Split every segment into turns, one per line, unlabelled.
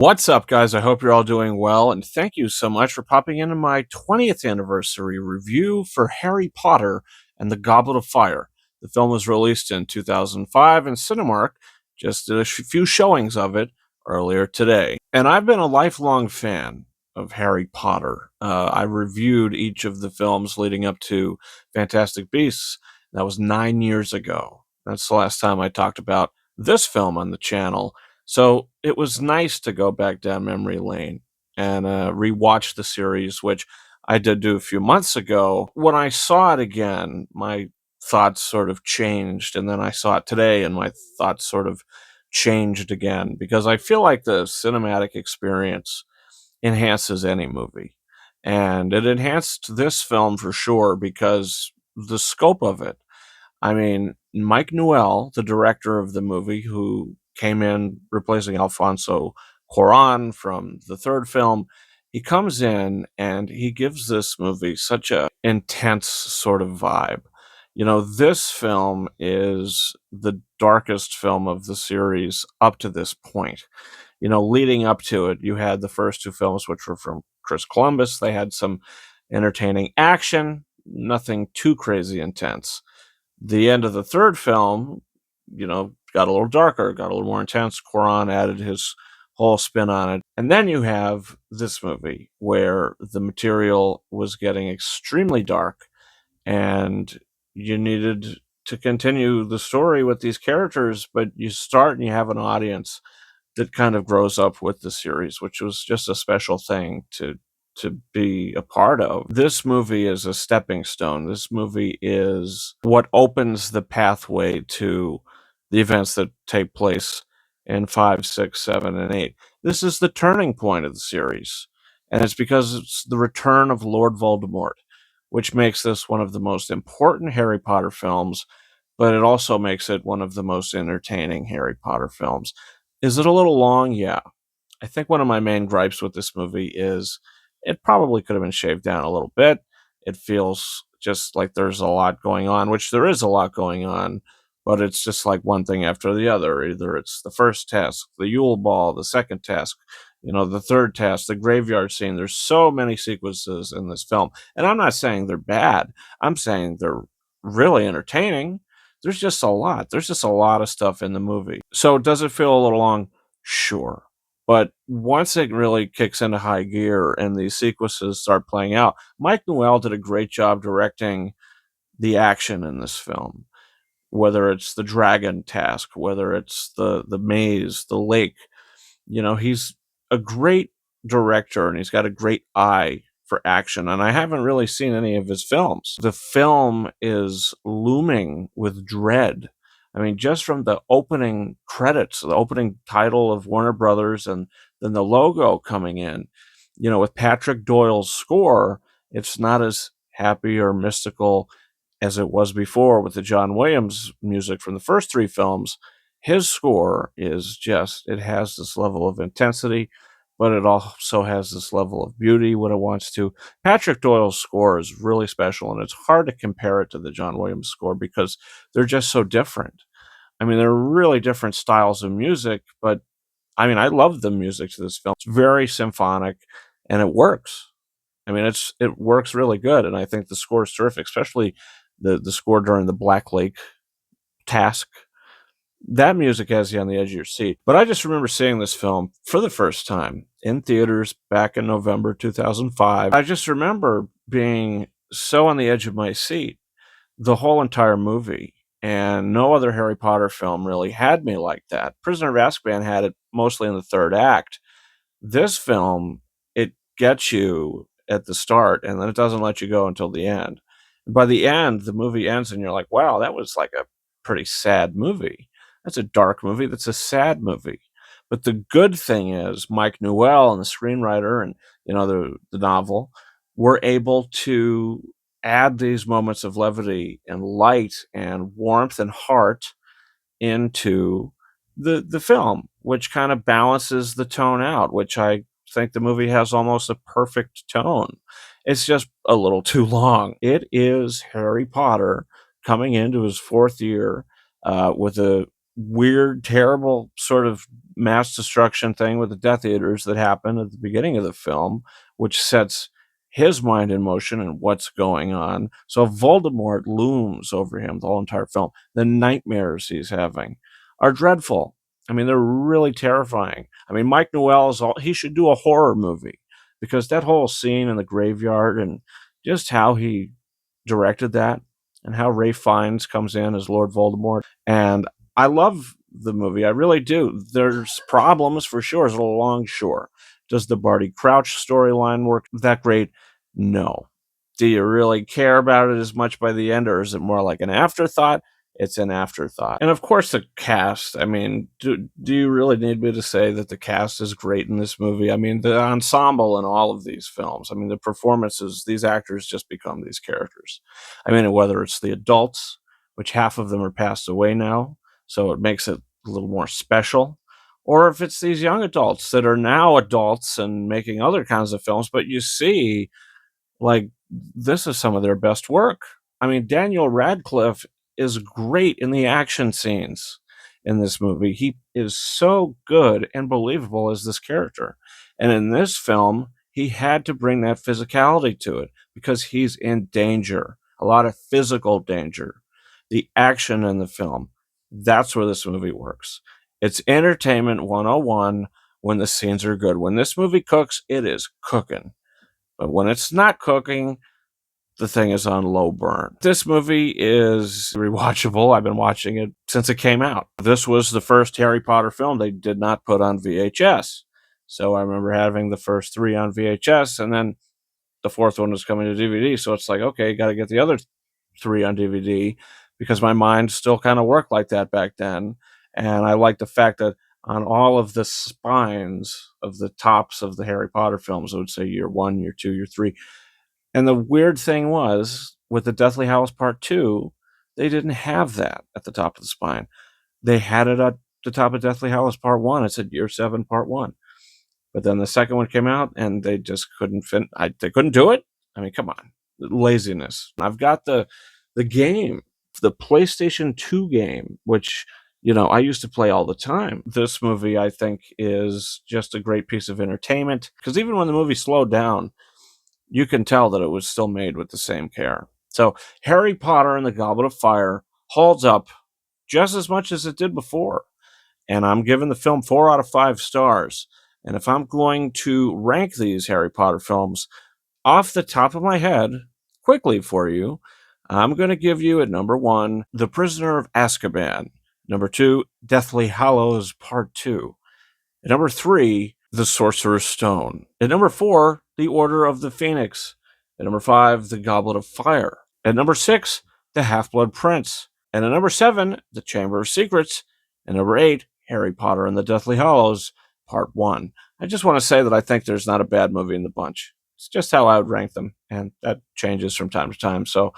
What's up, guys? I hope you're all doing well, and thank you so much for popping into my 20th anniversary review for Harry Potter and the Goblet of Fire. The film was released in 2005, and Cinemark just did a few showings of it earlier today. And I've been a lifelong fan of Harry Potter. I reviewed each of the films leading up to Fantastic Beasts. That was 9 years ago. That's the last time I talked about this film on the channel. So it was nice to go back down memory lane and rewatch the series, which I did do a few months ago. When I saw it again, my thoughts sort of changed, and then I saw it today, and my thoughts sort of changed again because I feel like the cinematic experience enhances any movie. And it enhanced this film for sure because the scope of it. I mean, Mike Newell, the director of the movie, who came in replacing Alfonso Cuarón from the third film, he comes in and he gives this movie such a intense sort of vibe. You know, this film is the darkest film of the series up to this point. You know, leading up to it, you had the first two films, which were from Chris Columbus. They had some entertaining action, nothing too crazy intense. The end of the third film, got a little darker, got a little more intense. Quaron added his whole spin on it. And then you have this movie where the material was getting extremely dark and you needed to continue the story with these characters, but you start and you have an audience that kind of grows up with the series, which was just a special thing to be a part of. This movie is a stepping stone. This movie is what opens the pathway to the events that take place in 5, 6, 7, and 8. This is the turning point of the series, and it's because it's the return of Lord Voldemort, which makes this one of the most important Harry Potter films, but it also makes it one of the most entertaining Harry Potter films. Is it a little long? Yeah. I think one of my main gripes with this movie is it probably could have been shaved down a little bit. It feels just like there's a lot going on, which there is a lot going on, but it's just like one thing after the other. Either it's the first task, the Yule Ball, the second task, the third task, the graveyard scene. There's so many sequences in this film. And I'm not saying they're bad. I'm saying they're really entertaining. There's just a lot. There's just a lot of stuff in the movie. So does it feel a little long? Sure. But once it really kicks into high gear and these sequences start playing out, Mike Newell did a great job directing the action in this film. Whether it's the dragon task, whether it's the maze, the lake, he's a great director and he's got a great eye for action. And I haven't really seen any of his films. The film is looming with dread. I mean, just from the opening credits, the opening title of Warner Brothers, and then the logo coming in, with Patrick Doyle's score, it's not as happy or mystical as it was before with the John Williams music from the first three films. His score is just, it has this level of intensity, but it also has this level of beauty when it wants to. Patrick Doyle's score is really special, and it's hard to compare it to the John Williams score because they're just so different. I mean, they're really different styles of music, but I mean, I love the music to this film. It's very symphonic, and it works. I mean, it works really good, and I think the score is terrific, especially the score during the Black Lake task. That music has you on the edge of your seat. But I just remember seeing this film for the first time in theaters back in November 2005. I just remember being so on the edge of my seat the whole entire movie. And no other Harry Potter film really had me like that. Prisoner of Azkaban had it mostly in the third act. This film, it gets you at the start, and then it doesn't let you go until the end. By the end, the movie ends, and you're like, wow, that was like a pretty sad movie. That's a dark movie. That's a sad movie. But the good thing is, Mike Newell and the screenwriter and the novel were able to add these moments of levity and light and warmth and heart into the film, which kind of balances the tone out, which I think the movie has almost a perfect tone. It's just a little too long. It is Harry Potter coming into his fourth year with a weird, terrible sort of mass destruction thing with the Death Eaters that happened at the beginning of the film, which sets his mind in motion and what's going on. So Voldemort looms over him the whole entire film. The nightmares he's having are dreadful. I mean, they're really terrifying. I mean, Mike Newell he should do a horror movie, because that whole scene in the graveyard and just how he directed that, and how Ray Fiennes comes in as Lord Voldemort. And I love the movie. I really do. There's problems for sure. It's a long shore. Does the Barty Crouch storyline work that great? No. Do you really care about it as much by the end, or is it more like an afterthought? It's an afterthought. And of course, the cast. I mean, do you really need me to say that the cast is great in this movie? I mean, the ensemble in all of these films. I mean, the performances, these actors just become these characters. I mean, whether it's the adults, which half of them are passed away now, so it makes it a little more special, or if it's these young adults that are now adults and making other kinds of films, but you see, like, this is some of their best work. I mean, Daniel Radcliffe is great in the action scenes in this movie. He is so good and believable as this character. And in this film, he had to bring that physicality to it because he's in danger, a lot of physical danger. The action in the film, that's where this movie works. It's entertainment 101 when the scenes are good. When this movie cooks, it is cooking. But when it's not cooking, the thing is on low burn. This movie is rewatchable. I've been watching it since it came out. This was the first Harry Potter film they did not put on VHS. So I remember having the first three on VHS, and then the fourth one was coming to DVD. So it's like, okay, got to get the other three on DVD, because my mind still kind of worked like that back then. And I like the fact that on all of the spines of the tops of the Harry Potter films, I would say year one, year two, year three. And the weird thing was, with the Deathly Hallows Part 2, they didn't have that at the top of the spine. They had it at the top of Deathly Hallows Part 1. It said Year 7, Part 1. But then the second one came out, and they just couldn't they couldn't do it? I mean, come on. Laziness. I've got the game, the PlayStation 2 game, which, I used to play all the time. This movie, I think, is just a great piece of entertainment, because even when the movie slowed down, you can tell that it was still made with the same care. So Harry Potter and the Goblet of Fire holds up just as much as it did before. And I'm giving the film 4 out of 5 stars. And if I'm going to rank these Harry Potter films off the top of my head, quickly for you, I'm going to give you at number 1, The Prisoner of Azkaban. Number 2, Deathly Hallows Part 2. At number 3, The Sorcerer's Stone. At number 4, The Order of the Phoenix. At number 5, The Goblet of Fire. At number 6, The Half-Blood Prince. And at number 7, The Chamber of Secrets. And number 8, Harry Potter and the Deathly Hallows, Part 1. I just want to say that I think there's not a bad movie in the bunch. It's just how I would rank them, and that changes from time to time. So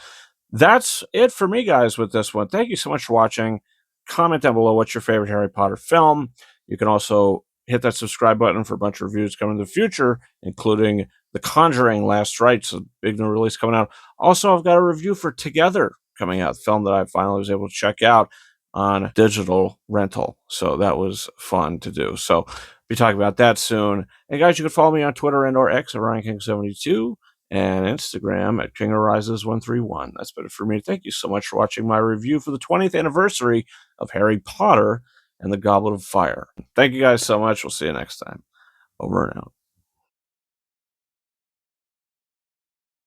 that's it for me, guys, with this one. Thank you so much for watching. Comment down below what's your favorite Harry Potter film. You can also hit that subscribe button for a bunch of reviews coming in the future, including The Conjuring Last Rites, a big new release coming out. Also, I've got a review for Together coming out, the film that I finally was able to check out on digital rental. So that was fun to do. So be talking about that soon. And guys, you can follow me on Twitter and or X at RyanKing72 and Instagram at KingArises131. That's been it for me. Thank you so much for watching my review for the 20th anniversary of Harry Potter and the Goblet of Fire. Thank you guys so much. We'll see you next time. Over and out.